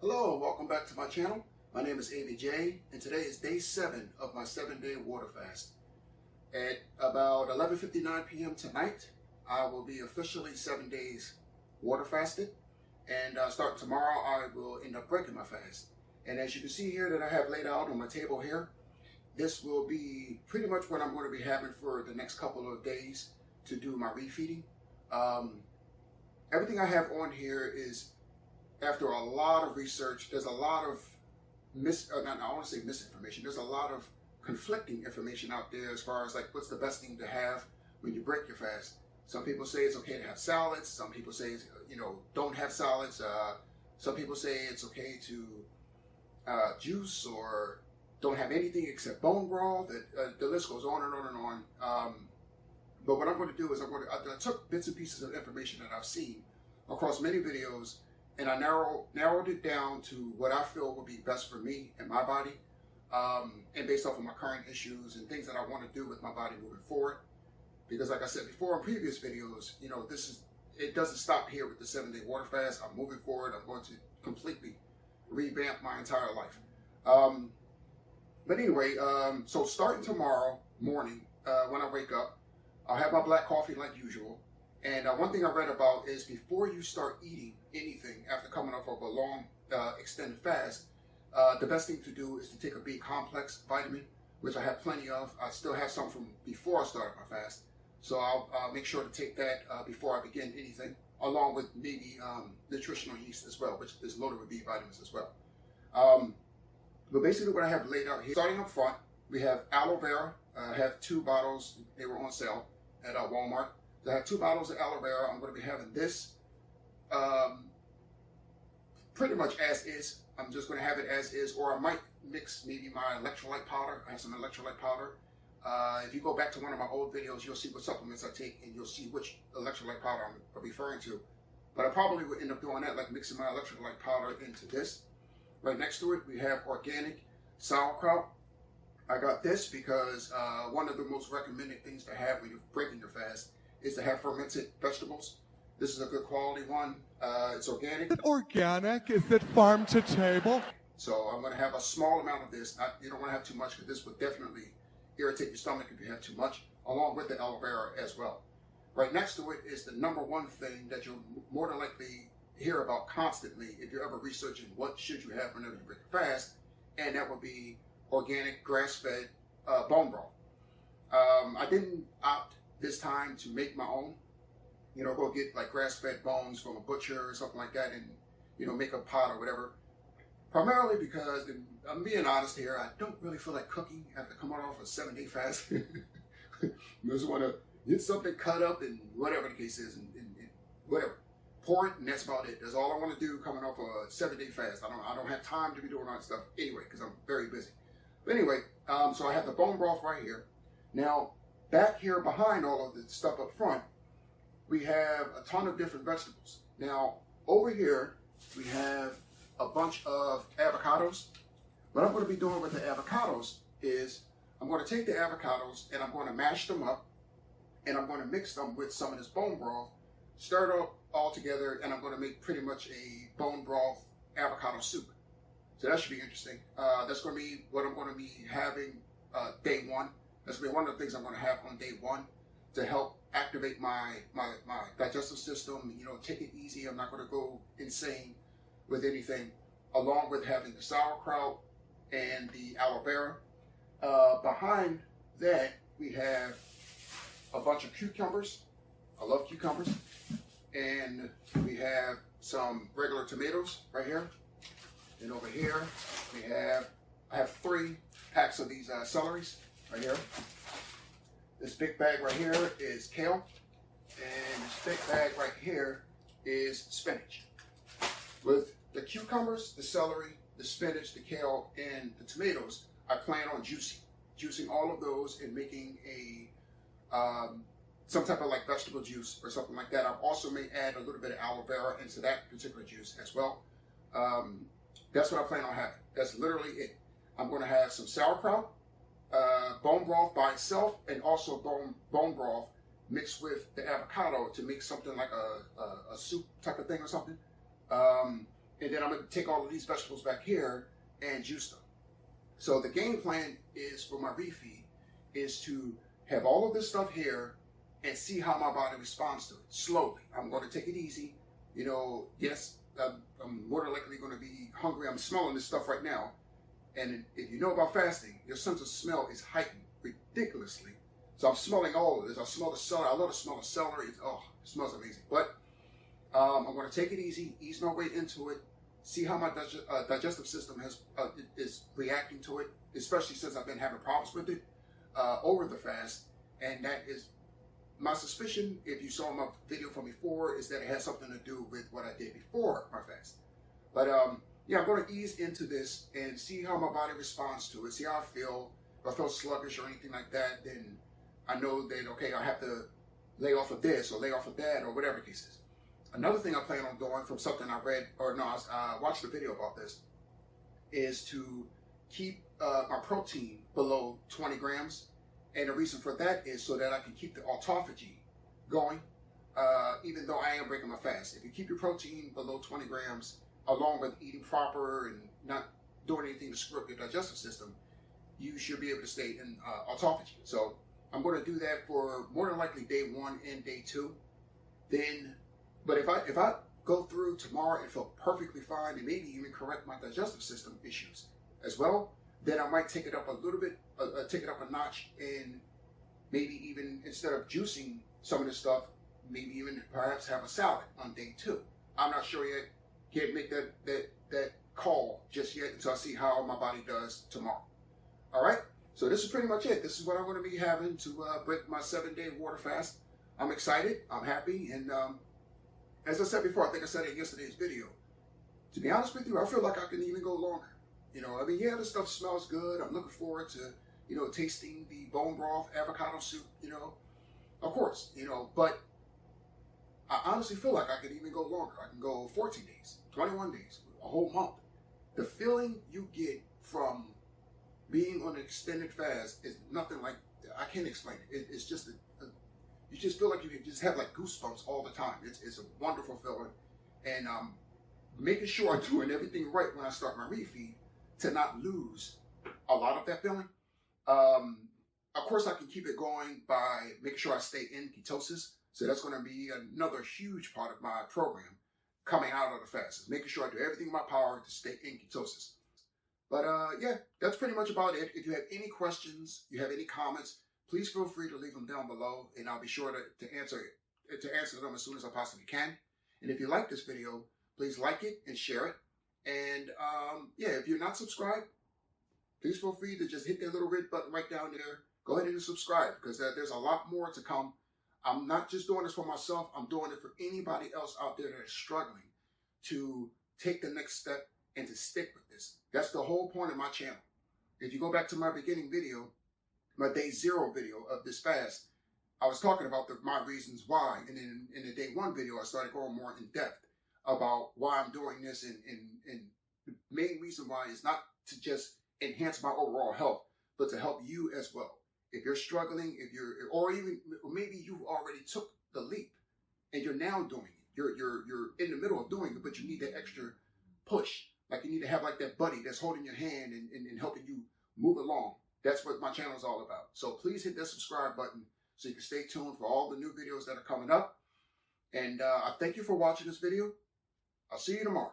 Hello, welcome back to my channel. My name is Avy J, and today is day 7 of my 7-day water fast. At about 11:59 p.m. tonight, I will be officially 7 days water fasted, and starting tomorrow, I will end up breaking my fast. And as you can see here that I have laid out on my table here, this will be pretty much what I'm going to be having for the next couple of days to do my refeeding. Everything I have on here is after a lot of research. There's a lot of I want to say misinformation. There's a lot of conflicting information out there as far as like what's the best thing to have when you break your fast. Some people say it's okay to have salads. Some people say, don't have salads. Some people say it's okay to juice or don't have anything except bone broth. The list goes on and on and on. But what I'm going to do is I took bits and pieces of information that I've seen across many videos, and I narrowed it down to what I feel will be best for me and my body, and based off of my current issues and things that I want to do with my body moving forward. Because like I said before in previous videos, it doesn't stop here with the 7-day water fast. I'm moving forward. I'm going to completely revamp my entire life. But anyway, so starting tomorrow morning, when I wake up, I'll have my black coffee like usual. And one thing I read about is before you start eating anything after coming off of a long extended fast, the best thing to do is to take a B complex vitamin, which I have plenty of. I still have some from before I started my fast. So I'll make sure to take that before I begin anything, along with maybe nutritional yeast as well, which is loaded with B vitamins as well. But basically what I have laid out here, starting up front, we have aloe vera. I have 2 bottles. They were on sale at Walmart. So I have 2 bottles of aloe vera. I'm going to be having this pretty much as is. I'm just going to have it as is, or I might mix maybe my electrolyte powder. I have some electrolyte powder. If you go back to one of my old videos, you'll see what supplements I take, and you'll see which electrolyte powder I'm referring to. But I probably would end up doing that, like mixing my electrolyte powder into this. Right next to it, we have organic sauerkraut. I got this because one of the most recommended things to have when you're breaking your fast is to have fermented vegetables. This is a good quality one. It's organic. Is it organic? Is it farm to table? So I'm going to have a small amount of this. You don't want to have too much because this would definitely irritate your stomach if you have too much, along with the aloe vera as well. Right next to it is the #1 thing that you'll more than likely hear about constantly if you're ever researching what should you have whenever you break a fast, and that would be organic grass-fed bone broth. I didn't opt this time to make my own, go get like grass-fed bones from a butcher or something like that and, make a pot or whatever. Primarily because, and I'm being honest here, I don't really feel like cooking after coming off a 7-day fast. I just want to get something cut up and whatever the case is and whatever. Pour it and that's about it. That's all I want to do coming off a 7-day fast. I don't have time to be doing all that stuff anyway because I'm very busy. But anyway, so I have the bone broth right here. Now, back here behind all of the stuff up front, we have a ton of different vegetables. Now, over here, we have a bunch of avocados. What I'm going to be doing with the avocados is I'm going to take the avocados and I'm going to mash them up and I'm going to mix them with some of this bone broth, stir it all together, and I'm going to make pretty much a bone broth avocado soup. So that should be interesting. That's going to be what I'm going to be having day 1. That's going to be one of the things I'm going to have on day 1 to help activate my digestive system, take it easy. I'm not going to go insane with anything, along with having the sauerkraut and the aloe vera. Behind that, we have a bunch of cucumbers. I love cucumbers. And we have some regular tomatoes right here. And over here, I have 3 packs of these celeries right here. This big bag right here is kale. And this big bag right here is spinach. With the cucumbers, the celery, the spinach, the kale, and the tomatoes, I plan on juicing all of those and making a some type of like vegetable juice or something like that. I also may add a little bit of aloe vera into that particular juice as well. That's what I plan on having. That's literally it. I'm going to have some sauerkraut, bone broth by itself, and also bone broth mixed with the avocado to make something like a soup type of thing or something. and then I'm going to take all of these vegetables back here and juice them. So the game plan is for my refeed is to have all of this stuff here and see how my body responds to it slowly. I'm going to take it easy. You know, yes, I'm more than likely going to be hungry. I'm smelling this stuff right now. And if you know about fasting, your sense of smell is heightened ridiculously. So I'm smelling all of this. I smell the celery. I love the smell of celery. It smells amazing. But I'm going to take it easy, ease my way into it, see how my digestive system is reacting to it, especially since I've been having problems with it over the fast. And that is my suspicion, if you saw my video from before, is that it has something to do with what I did before my fast. But yeah, I'm going to ease into this and see how my body responds to it, see how I feel. If I feel sluggish or anything like that, then I know that, okay, I have to lay off of this or lay off of that or whatever the case is. Another thing I plan on doing from something I read, or no, I watched a video about this, is to keep my protein below 20 grams. And the reason for that is so that I can keep the autophagy going, even though I am breaking my fast. If you keep your protein below 20 grams, along with eating proper and not doing anything to screw up your digestive system, you should be able to stay in autophagy. So I'm going to do that for more than likely day 1 and day 2. Then, but if I go through tomorrow and feel perfectly fine and maybe even correct my digestive system issues as well, then I might take it up a little bit, take it up a notch, and maybe even instead of juicing some of this stuff, maybe even perhaps have a salad on day 2. I'm not sure yet. Can't make that call just yet until I see how my body does tomorrow. All right. So this is pretty much it. This is what I'm going to be having to break my 7-day water fast. I'm excited. I'm happy. And as I said before, I think I said it in yesterday's video. To be honest with you, I feel like I can even go longer. You know, I mean, yeah, this stuff smells good. I'm looking forward to, you know, tasting the bone broth avocado soup, you know, of course, you know, but I honestly feel like I could even go longer. I can go 14 days, 21 days, a whole month. The feeling you get from being on an extended fast is nothing like, I can't explain it. It's just, you just feel like you just have like goosebumps all the time. It's a wonderful feeling. And making sure I'm doing everything right when I start my refeed to not lose a lot of that feeling. Of course, I can keep it going by making sure I stay in ketosis. So that's going to be another huge part of my program coming out of the fast, is making sure I do everything in my power to stay in ketosis. But yeah, that's pretty much about it. If you have any questions, you have any comments, please feel free to leave them down below, and I'll be sure to answer them as soon as I possibly can. And if you like this video, please like it and share it. And yeah, if you're not subscribed, please feel free to just hit that little red button right down there. Go ahead and subscribe, because there's a lot more to come. I'm not just doing this for myself. I'm doing it for anybody else out there that is struggling to take the next step and to stick with this. That's the whole point of my channel. If you go back to my beginning video, my day 0 video of this fast, I was talking about my reasons why. And then in the day 1 video, I started going more in depth about why I'm doing this. And the main reason why is not to just enhance my overall health, but to help you as well. If you're struggling, or maybe you already took the leap and you're now doing it. You're in the middle of doing it, but you need that extra push. Like you need to have like that buddy that's holding your hand and helping you move along. That's what my channel is all about. So please hit that subscribe button so you can stay tuned for all the new videos that are coming up. And I thank you for watching this video. I'll see you tomorrow.